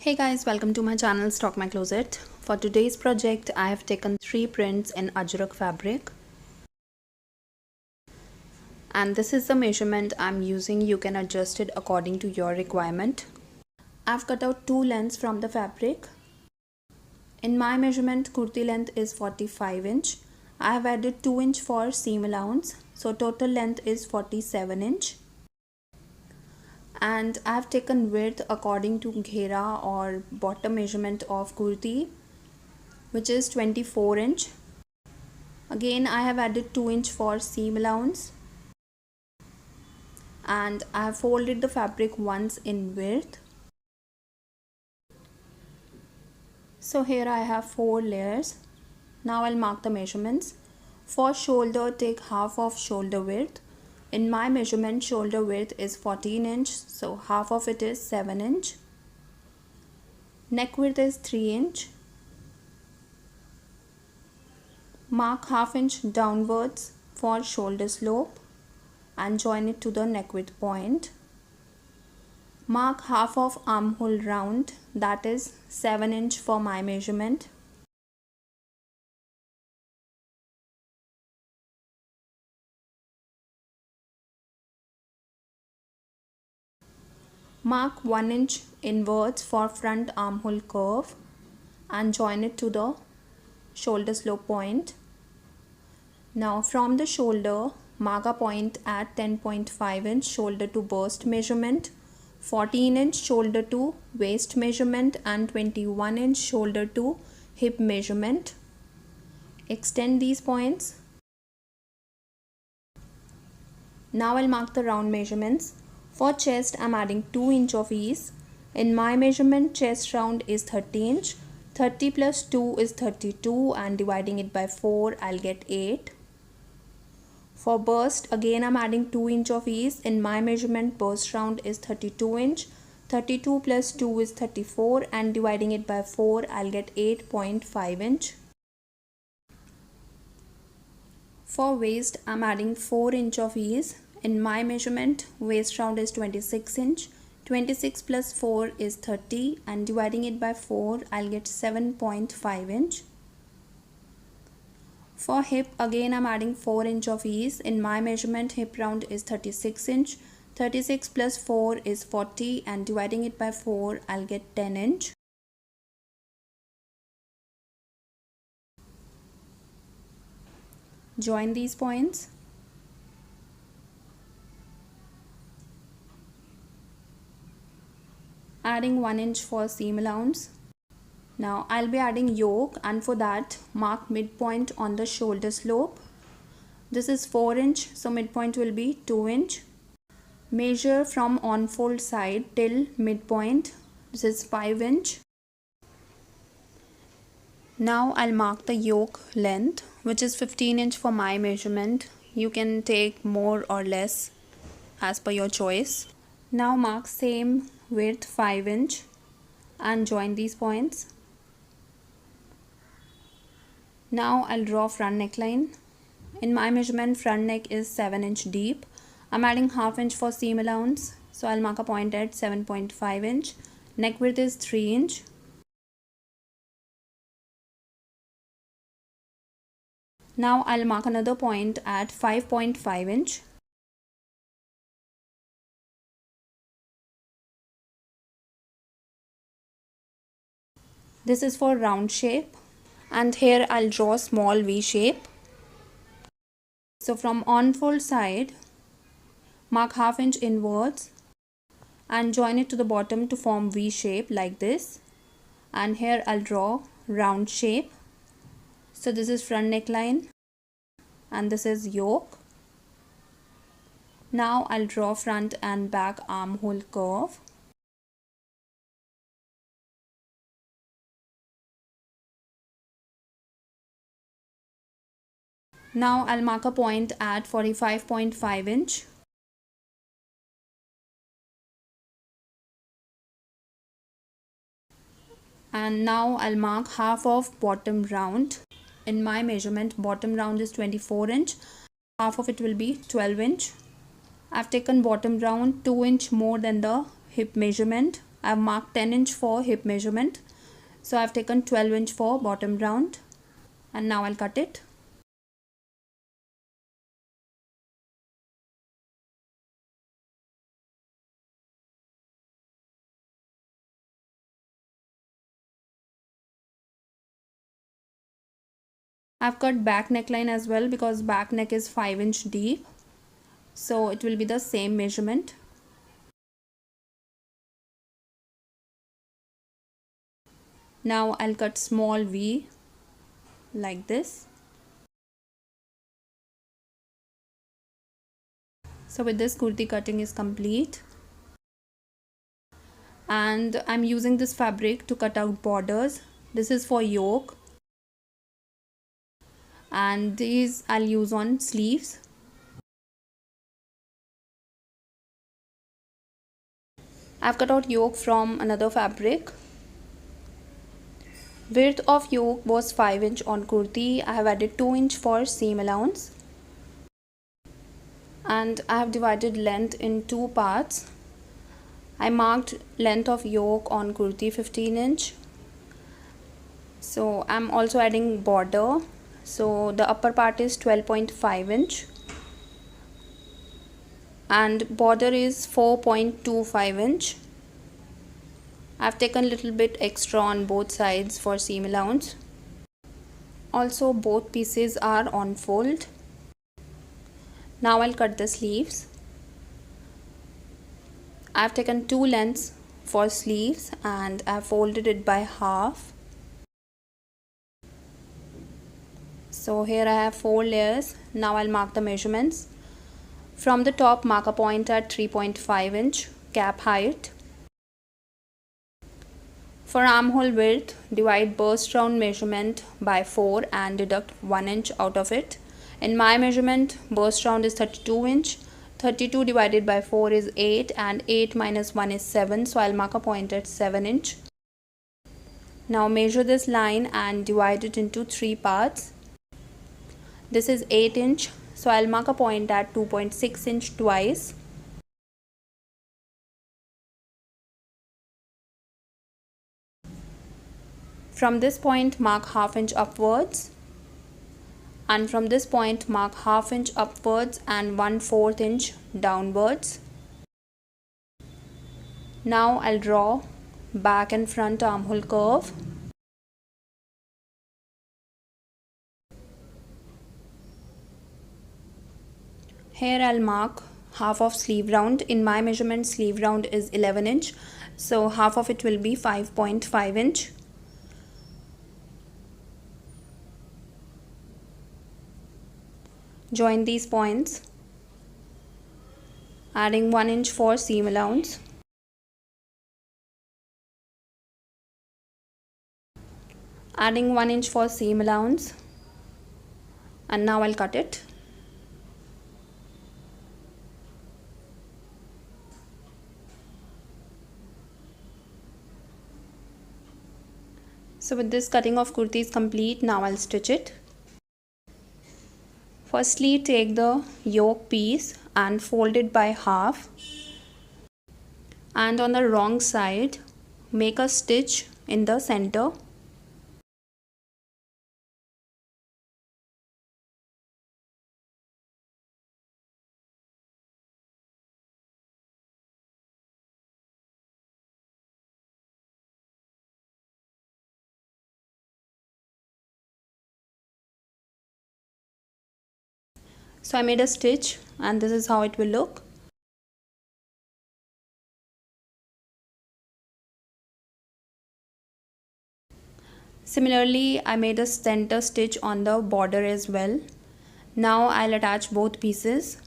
Hey guys, welcome to my channel Stock My Closet. For today's project, I have taken 3 prints in ajrak fabric. And this is the measurement I'm using. You can adjust it according to your requirement. I've cut out 2 lengths from the fabric. In my measurement, kurti length is 45 inch. I have added 2 inch for seam allowance. So total length is 47 inch. And I have taken width according to ghera or bottom measurement of kurti, which is 24 inch. Again, I have added 2 inch for seam allowance, and I have folded the fabric once in width. So here I have 4 layers. Now I'll mark the measurements. For shoulder, take half of shoulder width. In my measurement, shoulder width is 14 inch, so half of it is 7 inch. Neck width is 3 inch. Mark half inch downwards for shoulder slope and join it to the neck width point. Mark half of armhole round, that is 7 inch for my measurement. Mark 1 inch inwards for front armhole curve and join it to the shoulder slope point. Now from the shoulder, mark a point at 10.5 inch shoulder to bust measurement, 14 inch shoulder to waist measurement and 21 inch shoulder to hip measurement. Extend these points. Now I'll mark the round measurements. For chest, I'm adding 2 inch of ease. In my measurement, chest round is 30 inch. 30 plus 2 is 32 and dividing it by 4, I'll get 8. For bust, again I'm adding 2 inch of ease. In my measurement, bust round is 32 inch. 32 plus 2 is 34 and dividing it by 4, I'll get 8.5 inch. For waist, I'm adding 4 inch of ease. In my measurement, waist round is 26 inch. 26 plus 4 is 30 and dividing it by 4, I'll get 7.5 inch. For hip, again I'm adding 4 inch of ease. In my measurement, hip round is 36 inch. 36 plus 4 is 40 and dividing it by 4, I'll get 10 inch. Join these points. Adding 1 inch for seam allowance. Now I'll be adding yoke, and for that mark midpoint on the shoulder slope. This is 4 inch, so midpoint will be 2 inch. Measure from on fold side till midpoint. This is 5 inch. Now I'll mark the yoke length, which is 15 inch for my measurement. You can take more or less as per your choice. Now mark same width 5 inch and join these points. Now I'll draw front neckline. In my measurement, front neck is 7 inch deep. I'm adding half inch for seam allowance, so I'll mark a point at 7.5 inch. Neck width is 3 inch. Now I'll mark another point at 5.5 inch. This is for round shape, and here I'll draw small V shape. So from on fold side, mark half inch inwards and join it to the bottom to form V shape like this. And here I'll draw round shape. So this is front neckline and this is yoke. Now I'll draw front and back armhole curve. Now I'll mark a point at 45.5 inch. And now I'll mark half of bottom round. In my measurement, bottom round is 24 inch. Half of it will be 12 inch. I've taken bottom round 2 inch more than the hip measurement. I've marked 10 inch for hip measurement. So I've taken 12 inch for bottom round, and now I'll cut it. I've cut back neckline as well because back neck is 5 inch deep. So it will be the same measurement. Now I'll cut small V like this. So with this, kurti cutting is complete. And I'm using this fabric to cut out borders. This is for yoke. And these I'll use on sleeves. I've cut out yoke from another fabric. Width of yoke was 5 inch on kurti. I have added 2 inch for seam allowance. And I have divided length in two parts. I marked length of yoke on kurti 15 inch. So I'm also adding border. So the upper part is 12.5 inch. And border is 4.25 inch. I've taken a little bit extra on both sides for seam allowance. Also both pieces are on fold. Now I'll cut the sleeves. I've taken 2 lengths for sleeves and I've folded it by half. So here I have 4 layers. Now I'll mark the measurements. From the top, mark a point at 3.5 inch cap height. For armhole width, divide burst round measurement by 4 and deduct 1 inch out of it. In my measurement, burst round is 32 inch. 32 divided by 4 is 8 and 8 minus 1 is 7. So I'll mark a point at 7 inch. Now measure this line and divide it into 3 parts. This is 8 inch. So I'll mark a point at 2.6 inch twice. From this point, mark half inch upwards. And from this point, mark half inch upwards and 1/4 inch downwards. Now I'll draw back and front armhole curve. Here I'll mark half of sleeve round. In my measurement, sleeve round is 11 inch. So half of it will be 5.5 inch. Join these points, adding 1 inch for seam allowance. Adding 1 inch for seam allowance. And now I'll cut it. So with this, cutting of kurti is complete. Now I'll stitch it. Firstly, take the yoke piece and fold it by half. And on the wrong side, make a stitch in the center. So I made a stitch and this is how it will look. Similarly, I made a center stitch on the border as well. Now I'll attach both pieces.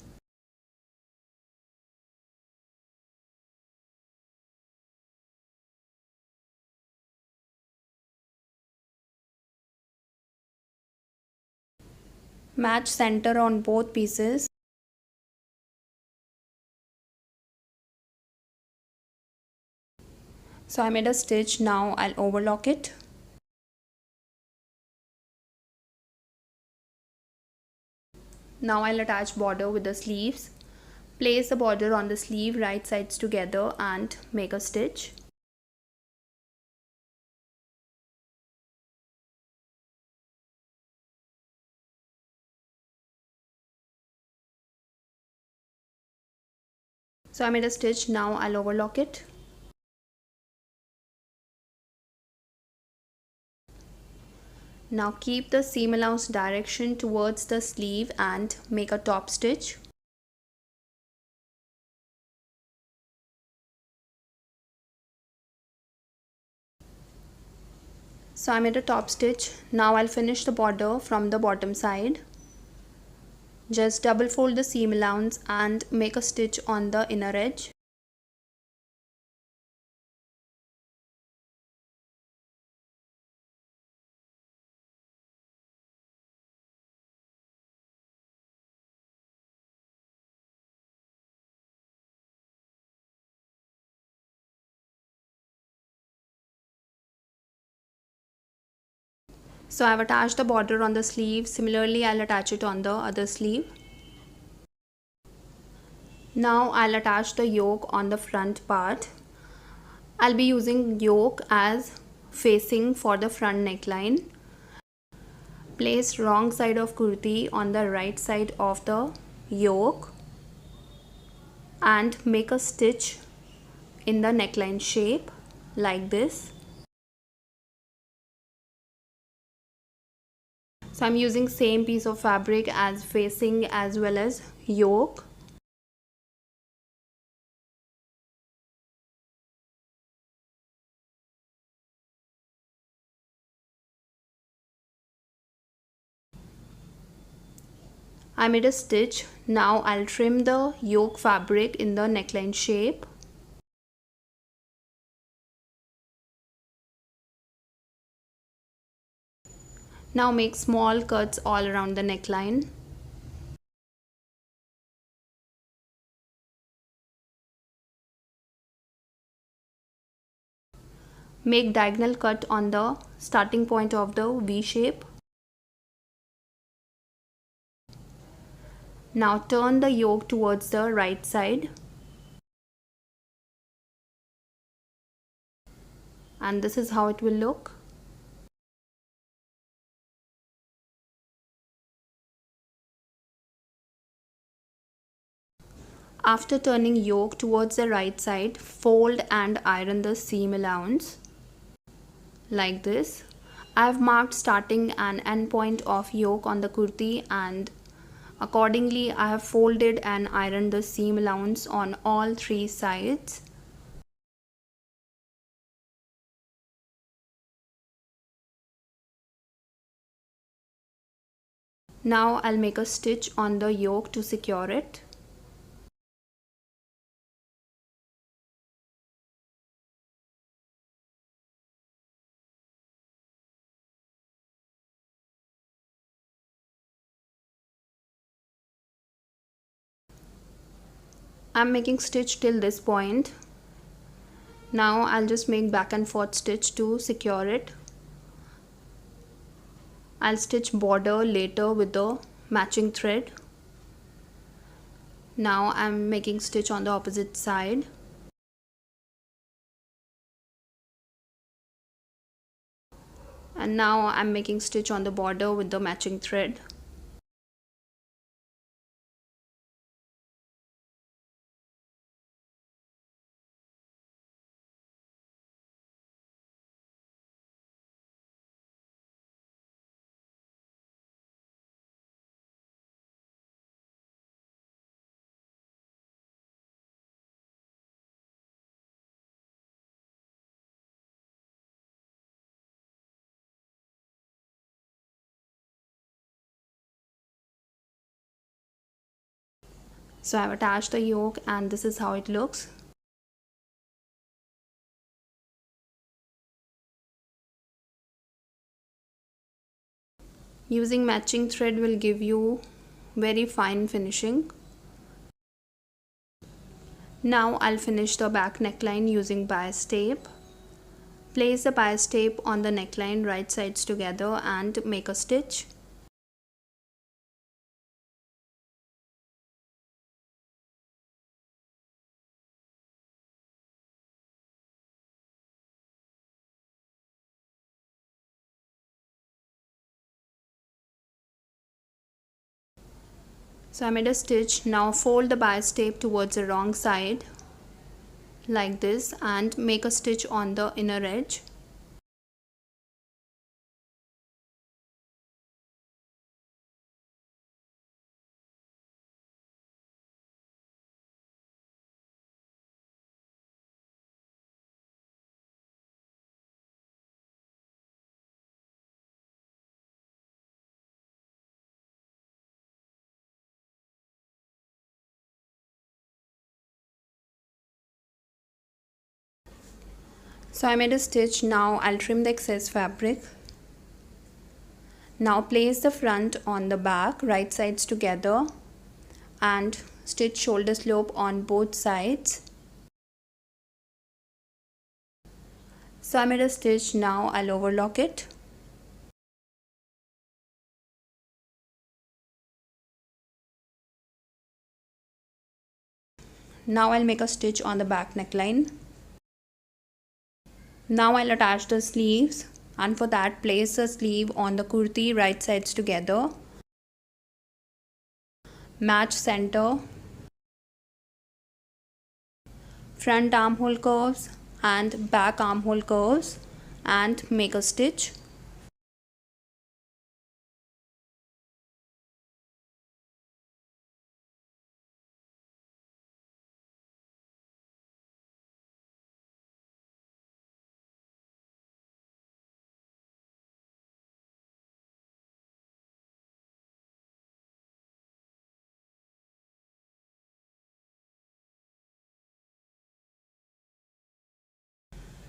Match center on both pieces. So I made a stitch. Now I'll overlock it. Now I'll attach border with the sleeves. Place the border on the sleeve right sides together and make a stitch. So I made a stitch. Now I'll overlock it. Now keep the seam allowance direction towards the sleeve and make a top stitch. So I made a top stitch. Now I'll finish the border from the bottom side. Just double fold the seam allowance and make a stitch on the inner edge. So I've attached the border on the sleeve. Similarly, I'll attach it on the other sleeve. Now I'll attach the yoke on the front part. I'll be using yoke as facing for the front neckline. Place wrong side of kurti on the right side of the yoke and make a stitch in the neckline shape like this. So I'm using same piece of fabric as facing as well as yoke. I made a stitch. Now I'll trim the yoke fabric in the neckline shape. Now make small cuts all around the neckline. Make diagonal cut on the starting point of the V shape. Now turn the yoke towards the right side. And this is how it will look. After turning yoke towards the right side, fold and iron the seam allowance like this. I've marked starting and end point of yoke on the kurti, and accordingly I have folded and ironed the seam allowance on all three sides. Now I'll make a stitch on the yoke to secure it. I'm making stitch till this point. Now I'll just make back and forth stitch to secure it. I'll stitch border later with the matching thread. Now I'm making stitch on the opposite side. And now I'm making stitch on the border with the matching thread. So I've attached the yoke and this is how it looks. Using matching thread will give you very fine finishing. Now I'll finish the back neckline using bias tape. Place the bias tape on the neckline right sides together and make a stitch. So I made a stitch. Now fold the bias tape towards the wrong side like this and make a stitch on the inner edge. So I made a stitch. Now I'll trim the excess fabric. Now place the front on the back, right sides together, and stitch shoulder slope on both sides. So I made a stitch. Now I'll overlock it. Now I'll make a stitch on the back neckline. Now I'll attach the sleeves, and for that place the sleeve on the kurti, right sides together, match center, front armhole curves and back armhole curves, and make a stitch.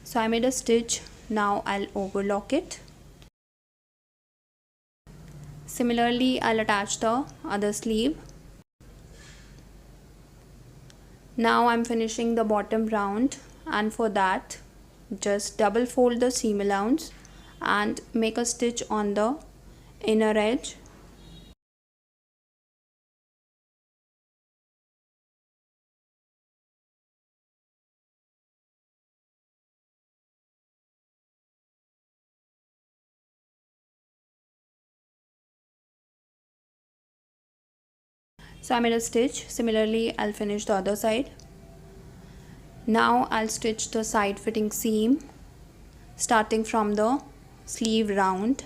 So I made a stitch. Now I'll overlock it. Similarly, I'll attach the other sleeve. Now I'm finishing the bottom round, and for that just double fold the seam allowance and make a stitch on the inner edge. So I made a stitch. Similarly, I'll finish the other side. Now I'll stitch the side fitting seam starting from the sleeve round.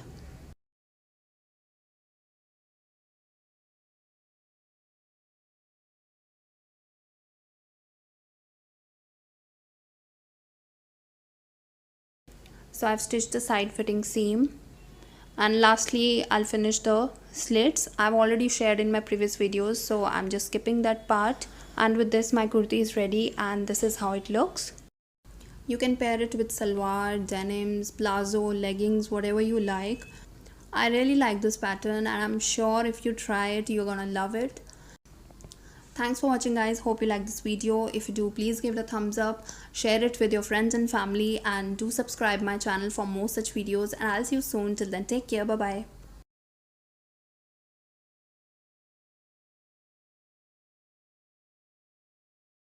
So I've stitched the side fitting seam, and lastly I'll finish the slits. I've already shared in my previous videos, so I'm just skipping that part. And with this my kurti is ready, and this is how it looks. You can pair it with salwar, denims, plazo, leggings, whatever you like. I really like this pattern, and I'm sure if you try it you're gonna love it. Thanks for watching guys. Hope you like this video. If you do, please give it a thumbs up, share it with your friends and family, and do subscribe my channel for more such videos, and I'll see you soon. Till then, take care. Bye bye.